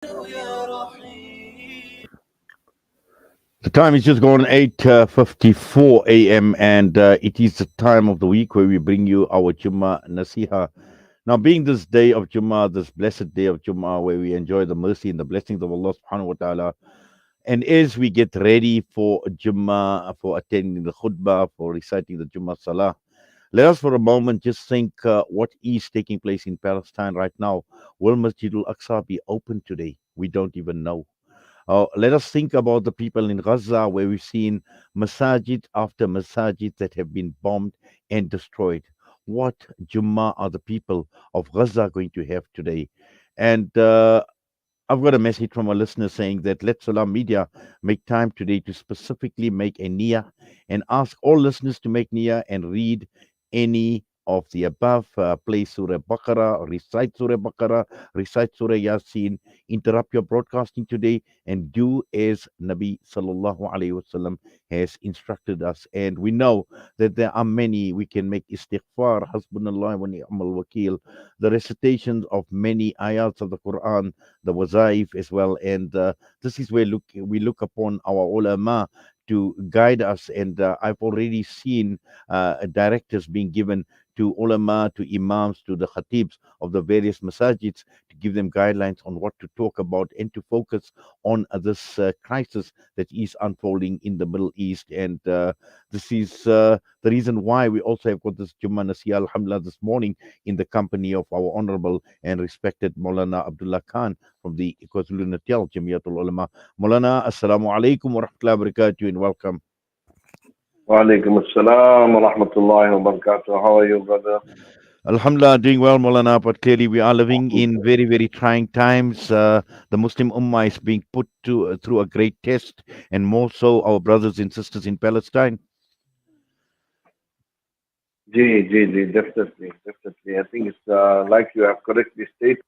The time is just gone 8:54 a.m. and it is the time of the week where we bring you our Jummah Nasiha. Now, being this day of Jummah, this blessed day of Jummah, where we enjoy the mercy and the blessings of Allah subhanahu wa ta'ala, and as we get ready for Jummah, for attending the khutbah, for reciting the Jummah Salah, let us for a moment just think what is taking place in Palestine right now. Will Masjid Al-Aqsa be open today? We don't even know. Let us think about the people in Gaza where we've seen masajid after masajid that have been bombed and destroyed. What Jummah are the people of Gaza going to have today? And I've got a message from a listener saying that let Salam Media make time today to specifically make a niyyah and ask all listeners to make niyyah and read any of the above. Play Surah Baqarah, recite Surah Baqarah, recite Surah Yasin, interrupt your broadcasting today and do as Nabi Sallallahu Alaihi Wasallam has instructed us. And we know that there are many, we can make istighfar, hasbunallah wa ni'mal wakil, the recitations of many ayats of the Quran, the wazaif as well. And this is where we look upon our ulama to guide us. And I've already seen directives being given to ulama, to imams, to the khatibs of the various masajids to give them guidelines on what to talk about and to focus on this crisis that is unfolding in the Middle East. And this is the reason why we also have got this Jummah Nasiha, alhamdulillah, this morning in the company of our honorable and respected Moulana Abdullah Khan from the KwaZulu-Natal Jamiatul Ulama. Moulana, assalamu alaikum wa rahmatullahi wa barakatuh and welcome. Wa alaikum assalam wa rahmatullahi wa barakatuh. How are you, brother? Alhamdulillah, doing well, Moulana, but clearly we are living in very, very trying times. The Muslim Ummah is being put through a great test, and more so our brothers and sisters in Palestine. Definitely. I think it's like you have correctly stated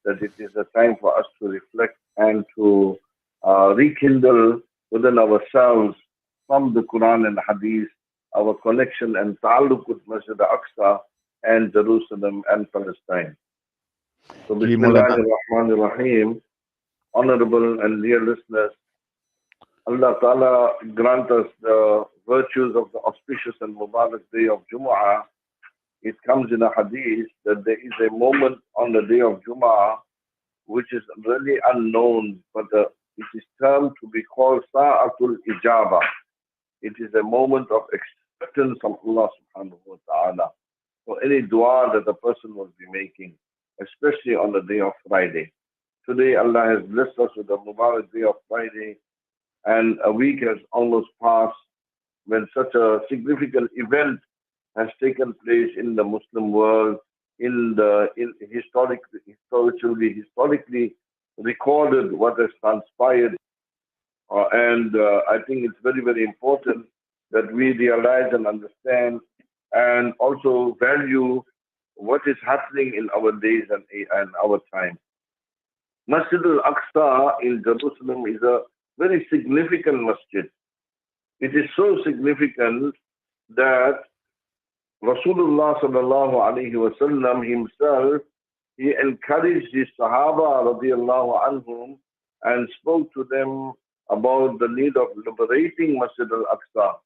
that it is a time for us to reflect and to rekindle within ourselves from the Quran and Hadith our connection and ta'alluq with Masjid al-Aqsa and Jerusalem and Palestine. So, Ji, Moulana. Bismillahir Rahmanir Rahim, honorable and dear listeners, Allah Ta'ala grant us the virtues of the auspicious and Mubarak day of Jummah. It comes in a hadith that there is a moment on the day of Jummah which is really unknown, but it is termed to be called Sa'atul Ijaba. It is a moment of acceptance from Allah subhanahu wa ta'ala for any dua that a person will be making, especially on the day of Friday. Today Allah has blessed us with the Mubarak day of Friday, and a week has almost passed when such a significant event has taken place in the Muslim world, historically recorded what has transpired. And I think it's very, very important that we realize and understand and also value what is happening in our days and our time. Masjid al-Aqsa in Jerusalem is a very significant masjid. It is so significant that Rasulullah sallallahu alaihi wasallam himself, he encouraged his Sahaba radiallahu anhum and spoke to them about the need of liberating Masjid al-Aqsa.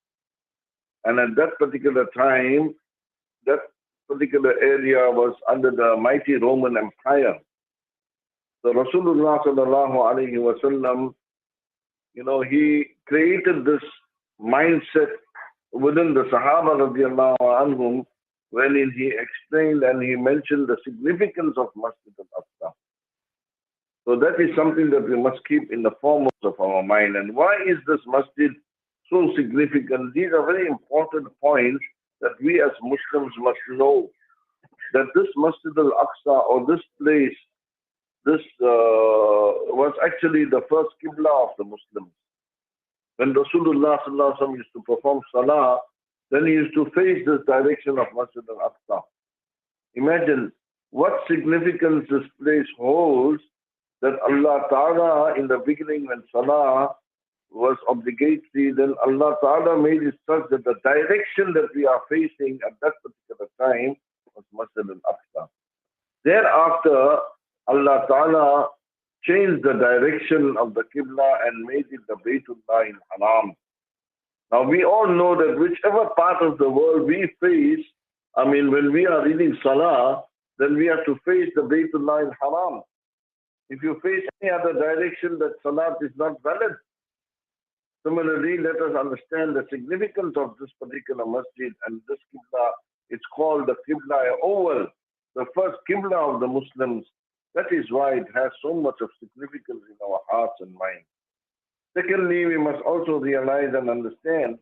And at that particular time, that particular area was under the mighty Roman Empire. So Rasulullah sallallahu alaihi wasallam, he created this mindset within the Sahaba radiallahu anhum when he explained and he mentioned the significance of Masjid al-Aqsa. So that is something that we must keep in the foremost of our mind. And why is this masjid so significant? These are very important points that we as Muslims must know, that this Masjid al-Aqsa or this place, this was actually the first Qibla of the Muslims. When Rasulullah sallallahu alaihi wasallam used to perform salah, then he used to face this direction of Masjid al-Aqsa. Imagine what significance this place holds, that Allah Ta'ala in the beginning when salah was obligatory, then Allah Ta'ala made it such that the direction that we are facing at that particular time was Masjid al-Aqsa. Thereafter, Allah Ta'ala changed the direction of the Qibla and made it the Baytullah Haram. Now we all know that whichever part of the world we face, when we are reading Salah, then we have to face the Baytullah Haram. If you face any other direction, that Salat is not valid. Similarly, let us understand the significance of this particular masjid and this Qibla. It's called the Qibla Oval, the first Qibla of the Muslims. That is why it has so much of significance in our hearts and minds. Secondly, we must also realize and understand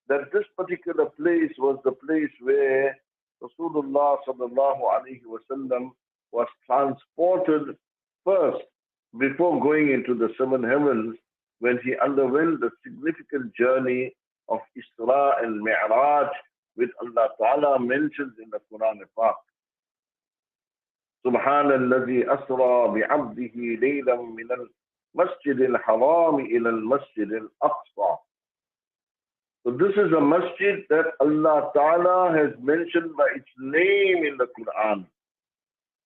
that this particular place was the place where Rasulullah sallallahu alaihi wasallam was transported first before going into the seven heavens, when he underwent the significant journey of Isra and Mi'raj, which Allah Ta'ala mentions in the Quran Pak. سبحان الذي أسرى بعبده ليلا من المسجد الحرام إلى المسجد الأقصى. So this is a masjid that Allah Ta'ala has mentioned by its name in the Quran.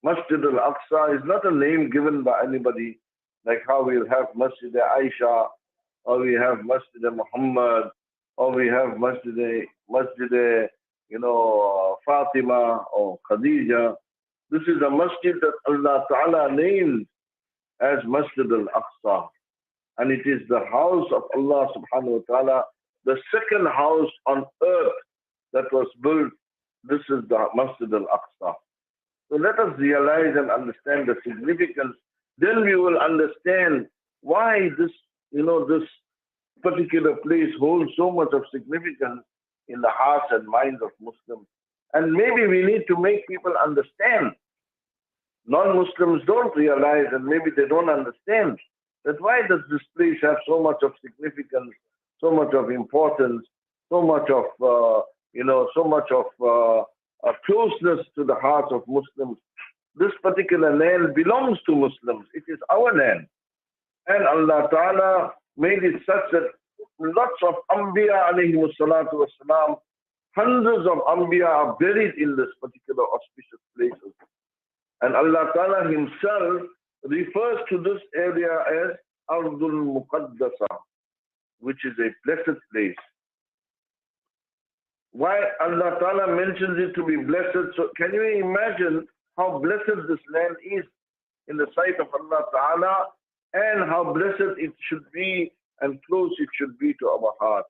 Masjid Al-Aqsa is not a name given by anybody, like how we'll have Masjid Aisha, or we have Masjid Muhammad, or we have Masjid Fatima or Khadija. This is a masjid that Allah Ta'ala named as Masjid Al-Aqsa. And it is the house of Allah Subhanahu wa Ta'ala, the second house on earth that was built. This is the Masjid Al-Aqsa. So let us realize and understand the significance. Then we will understand why this particular place holds so much of significance in the hearts and minds of Muslims. And maybe we need to make people understand. Non-Muslims don't realize, and maybe they don't understand, that why does this place have so much of significance, so much of importance, so much of closeness to the hearts of Muslims. This particular land belongs to Muslims. It is our land. And Allah Ta'ala made it such that lots of Anbiya alayhi salatu wasalam, hundreds of Anbiya are buried in this particular auspicious places. And Allah Ta'ala Himself refers to this area as Ardul Muqaddasa, which is a blessed place. Why Allah Ta'ala mentions it to be blessed? So can you imagine how blessed this land is in the sight of Allah Ta'ala, and how blessed it should be and close it should be to our hearts?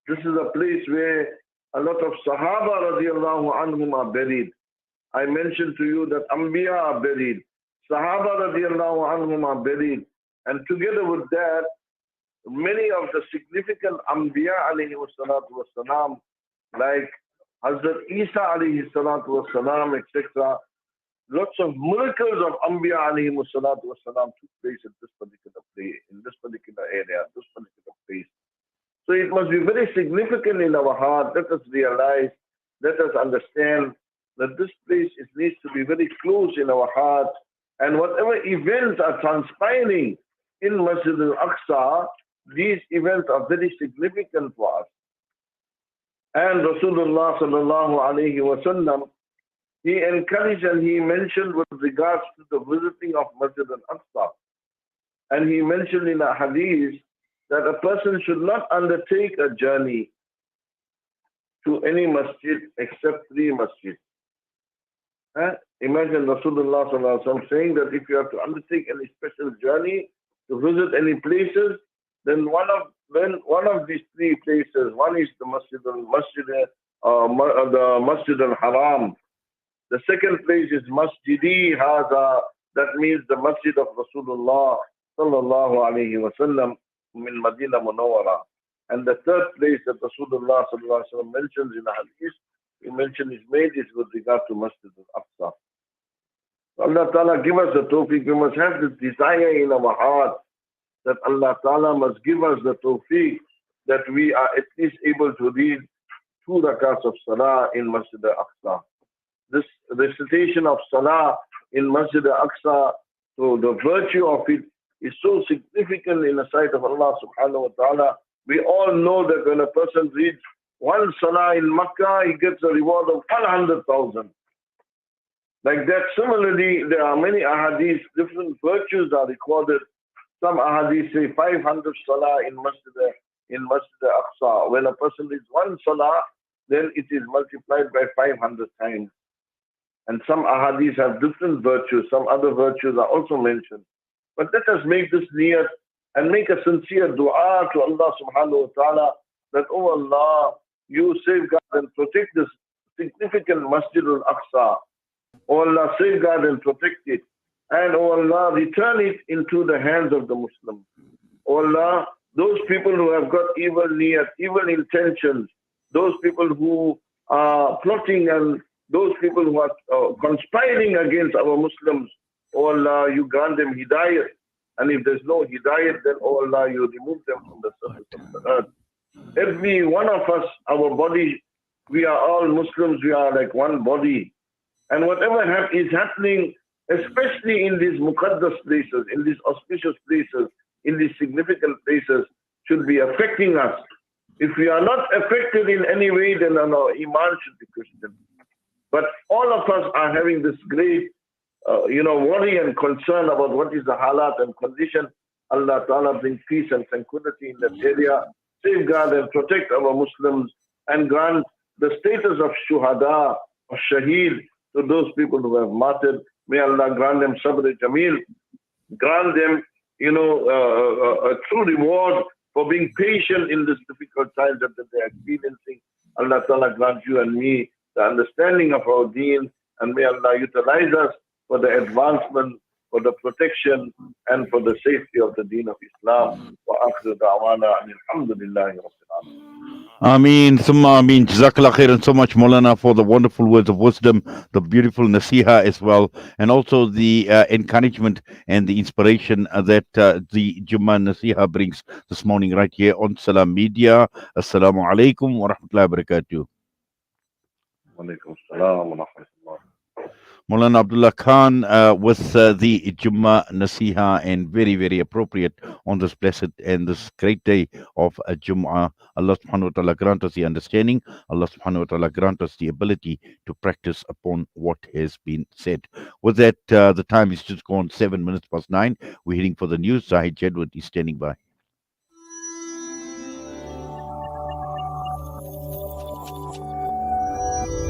This is a place where a lot of Sahaba radiallahu anhum are buried. I mentioned to you that Anbiya are buried, Sahaba radiallahu anhum are buried, and together with that, many of the significant Anbiya alayhi salatu wasalam, like Hazrat Isa alayhi salatu wasalam, etc. Lots of miracles of Anbiya alayhi salatu wasalam took place at this particular place, in this particular area, this particular place. So it must be very significant in our heart. Let us realize, let us understand that this place needs to be very close in our heart. And whatever events are transpiring in Masjid Al-Aqsa, these events are very significant for us. And Rasulullah sallallahu alayhi wa sallam, he encouraged and he mentioned with regards to the visiting of Masjid Al-Aqsa. And he mentioned in a hadith that a person should not undertake a journey to any masjid except 3 masjids. Imagine Rasulullah sallallahu alaihi wasallam saying that if you have to undertake any special journey to visit any places, then one of these 3 places, one is the Masjid Al-Haram. The second place is Masjidi Hadha, that means the Masjid of Rasulullah sallallahu alaihi wasallam in Madinah Munawwara. And the third place that Rasulullah sallallahu alaihi wasallam mentions in the hadith, he mentioned is made is with regard to Masjid Al-Aqsa. Allah Ta'ala give us the tawfiq. We must have this desire in our heart that Allah Ta'ala must give us the tawfiq that we are at least able to read 2 rakats of salah in Masjid Al-Aqsa. This recitation of salah in Masjid Al-Aqsa, so the virtue of it is so significant in the sight of Allah Subhanahu wa Ta'ala. We all know that when a person reads 1 salah in Makkah, he gets a reward of 100,000. Like that, similarly, there are many ahadith, different virtues are recorded. Some ahadith say 500 salah in Masjid Al-Aqsa. When a person is one salah, then it is multiplied by 500 times. And some ahadith have different virtues. Some other virtues are also mentioned. But let us make this niyat and make a sincere dua to Allah subhanahu wa ta'ala that, oh Allah, you safeguard and protect this significant Masjid al-Aqsa. Oh Allah, safeguard and protect it. And oh Allah, return it into the hands of the Muslims. Oh Allah, those people who have got evil niyat, evil intentions, those people who are plotting and those people who are conspiring against our Muslims, oh Allah, you grant them hidayat. And if there's no hidayat, then oh Allah, you remove them from the surface of the earth. Every one of us, our body, we are all Muslims, we are like one body. And whatever is happening, especially in these muqaddas places, in these auspicious places, in these significant places, should be affecting us. If we are not affected in any way, then our iman should be questioned. But all of us are having this great, worry and concern about what is the halat and condition. Allah Ta'ala bring peace and tranquility in that area, safeguard and protect our Muslims, and grant the status of shuhada, of shaheed, to those people who have martyred. May Allah grant them sabr jameel, grant them, a true reward for being patient in this difficult times that they are experiencing. Allah Ta'ala grant you and me the understanding of our deen, and may Allah utilize us for the advancement, for the protection, and for the safety of the deen of Islam. Wa akhiru da'wana alhamdulillahi rabbil alamin. Ameen, Summa Ameen. Jazakallah khairan so much, Maulana, for the wonderful words of wisdom, the beautiful nasiha as well, and also the encouragement and the inspiration that the Jummah nasiha brings this morning right here on Salam Media. Assalamu alaikum wa rahmatullahi wa barakatuh. Wa alaikum assalam wa rahmatullah. Moulana Abdullah Khan with the Jummah Nasiha, and very, very appropriate on this blessed and this great day of Jummah. Allah subhanahu wa ta'ala grant us the understanding. Allah subhanahu wa ta'ala grant us the ability to practice upon what has been said. With that, the time is just gone 7 minutes past 9. We're heading for the news. Zahid Jedward is standing by.